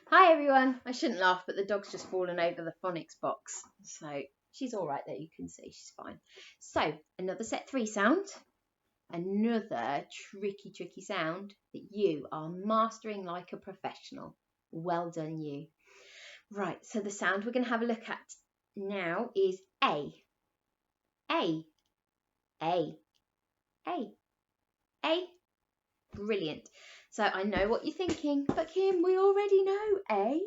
Hi everyone. I shouldn't laugh, but the dog's just fallen over the phonics box. So she's all right there, you can see she's fine. So another set 3 sound. Another tricky sound that you are mastering like a professional. Well done you. Right, so the sound we're going to have a look at now is A. A. A. A. A. Brilliant. So I know what you're thinking, but Kim, we already know A.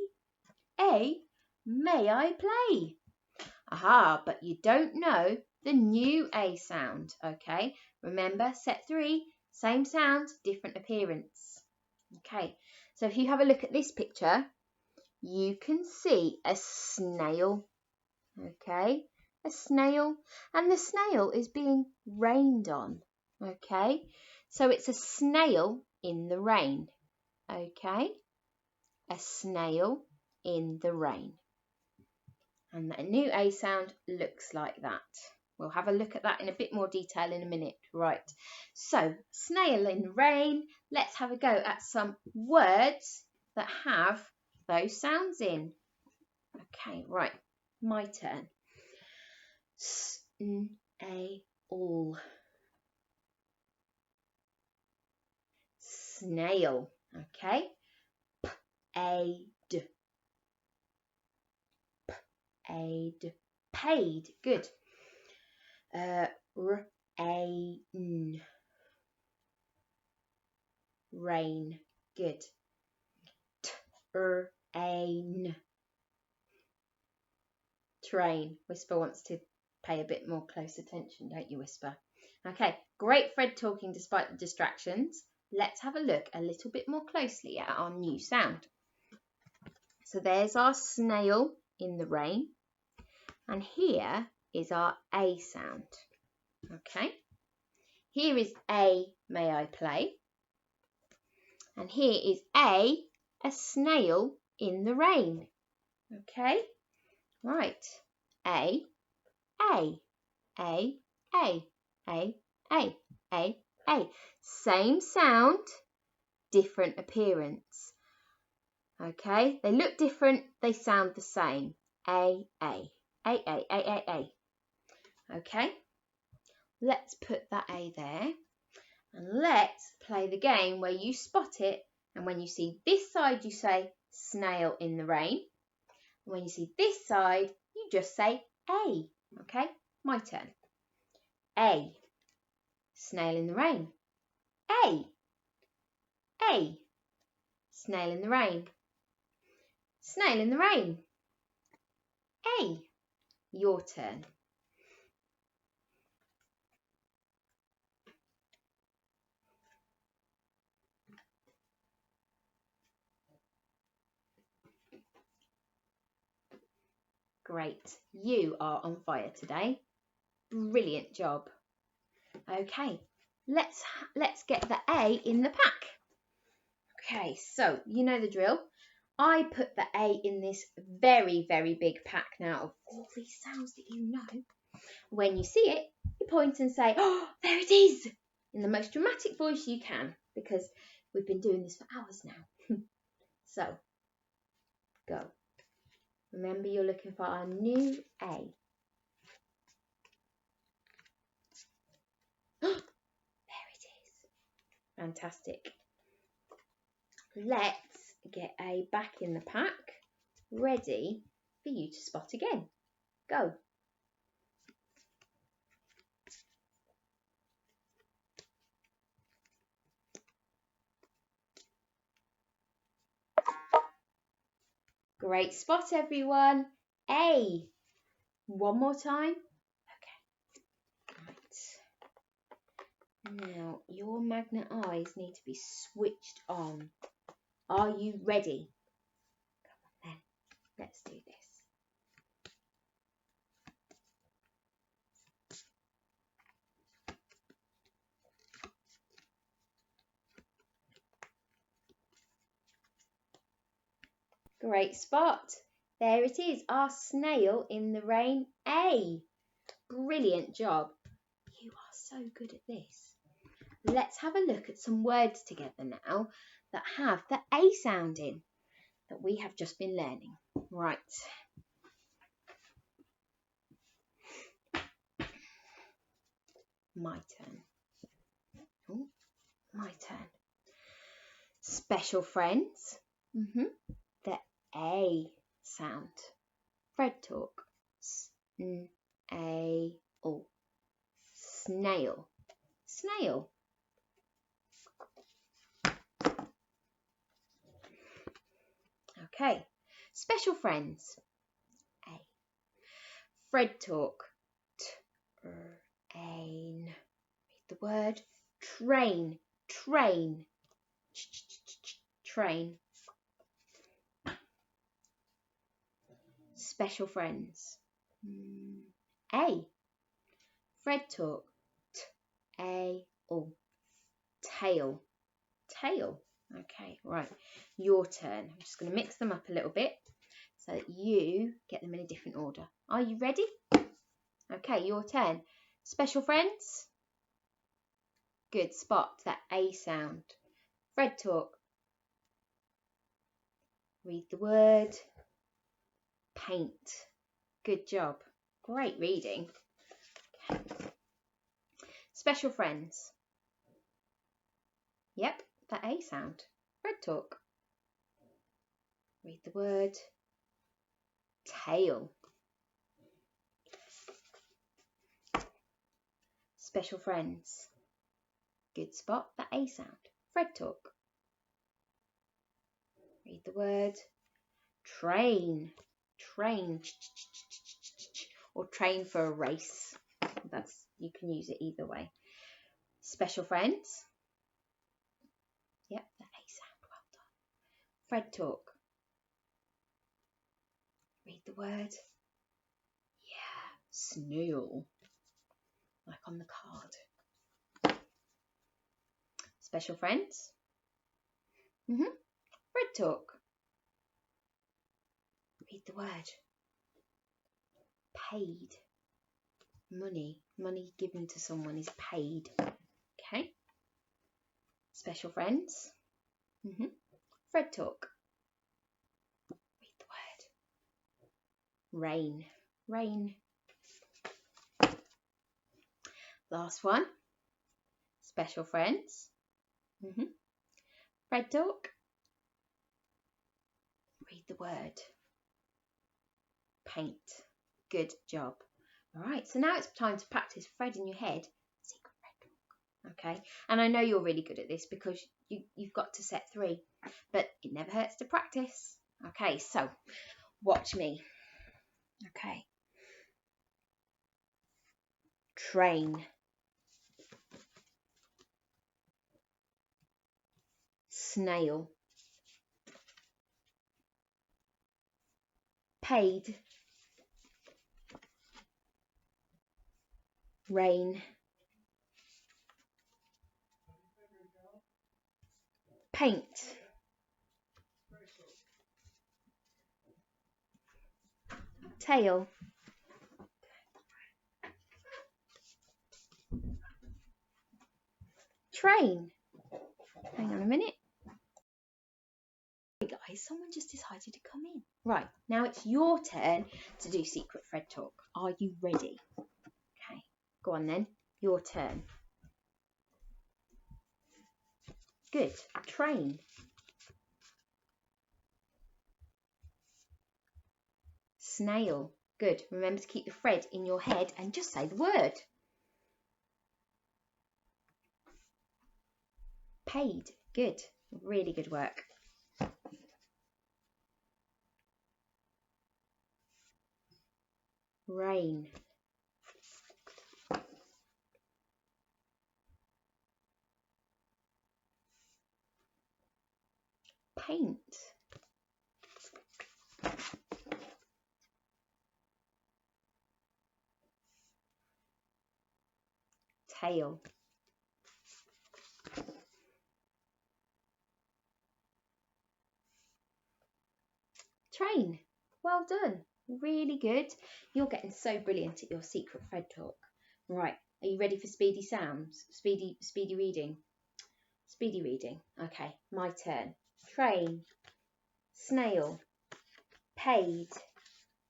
A. May I play? Aha, but you don't know the new A sound, okay? Remember, set 3, same sound, different appearance. Okay, so if you have a look at this picture, you can see a snail, okay? A snail, and the snail is being rained on, okay? So it's a snail in the rain, okay? A snail in the rain. And the new A sound looks like that. We'll have a look at that in a bit more detail in a minute. Right, so snail in the rain. Let's have a go at some words that have those sounds in. Okay, right, my turn. Snail. Snail, okay. P-A-D. Aid. Paid. Good. Rain. Rain. Good. Train. Train. Whisper wants to pay a bit more close attention, don't you, Whisper? Okay, great Fred talking despite the distractions. Let's have a look a little bit more closely at our new sound. So there's our snail in the rain. And here is our A sound. Okay. Here is A, may I play? And here is a snail in the rain. Okay. Right. A, A, A, A, A, A, A, A. Same sound, different appearance. Okay. They look different, they sound the same. A, A. A, A, A, A, A. Okay, let's put that A there and let's play the game where you spot it, and when you see this side you say snail in the rain, and when you see this side you just say A. Okay, my turn. A, snail in the rain. A, A, snail in the rain. Snail in the rain. A, your turn. Great, you are on fire today. Brilliant job. Okay, let's get the A in the pack. Okay, so you know the drill. I put the A in this very big pack now of all these sounds that you know. When you see it, you point and say, "Oh, there it is," in the most dramatic voice you can, because we've been doing this for hours now. So, go. Remember, you're looking for our new A. There it is. Fantastic. Let's get A back in the pack, ready for you to spot again. Go. Great spot, everyone. A. One more time. Okay. Right. Now, your magnet eyes need to be switched on. Are you ready? Come on then. Let's do this. Great spot. There it is, our snail in the rain, A. Brilliant job. You are so good at this. Let's have a look at some words together now that have the A sound in. that we have just been learning. Right. My turn. Oh, my turn. Special friends. The A sound. Fred talk. S-n-a-l. Snail. Snail. Okay. Special friends. A. Fred talk. T-r-a-n. Read the word. Train. Train. Train. Special friends. A. Fred talk. T-a-l. Tail. Tail. Okay, right. Your turn. I'm just going to mix them up a little bit so that you get them in a different order. Are you ready? Okay, your turn. Special friends. Good spot. That A sound. Fred talk. Read the word. Paint. Good job. Great reading. Okay. Special friends. Yep, that A sound. Fred talk. Read the word. Tail. Special friends. Good spot. That A sound. Fred talk. Read the word. Train. Train. Or train for a race. You can use it either way. Special friends. Yep, that A sound. Well done. Fred talk. Read the word. Yeah, snail. Like on the card. Special friends. Fred talk. Read the word. Paid. Money. Money given to someone is paid. Okay. Special friends. Fred talk. Read the word. Rain. Rain. Last one. Special friends. Fred talk. Read the word. Paint. Good job. All right, so now it's time to practice Fred in your head. Secret Fred talk. Okay, and I know you're really good at this because you've got to set 3, but it never hurts to practice. Okay, so watch me. Okay. Train. Snail. Paid. Rain. Paint. Tail. Train. Hang on a minute. Hey guys, someone just decided to come in. Right, now it's your turn to do Secret Fred talk. Are you ready? Okay, go on then. Your turn. Good. Train. Snail. Good. Remember to keep the Fred in your head and just say the word. Paid. Good. Really good work. Rain. Paint. Tail. Train. Well done. Really good. You're getting so brilliant at your Secret Fred talk. Right. Are you ready for speedy sounds? Speedy reading. Speedy reading. Okay. My turn. Train. snail, paid,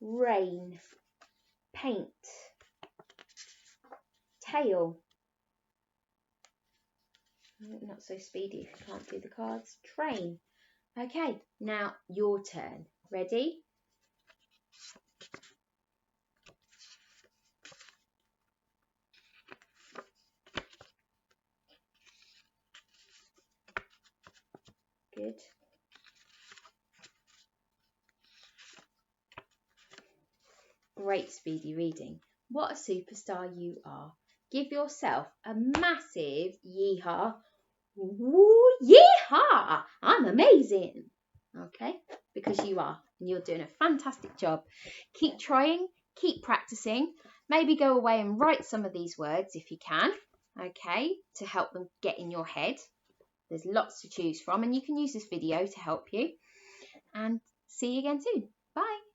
rain, paint, tail. Not so speedy if you can't do the cards. Train. Okay, now your turn. Ready? Good. Great, Speedy reading. What a superstar you are. Give yourself a massive yeehaw. Woo, yeehaw! I'm amazing. Okay, because you are, and you're doing a fantastic job. Keep trying, keep practicing. Maybe go away and write some of these words if you can, okay, to help them get in your head. There's lots to choose from, and you can use this video to help you. And see you again soon. Bye.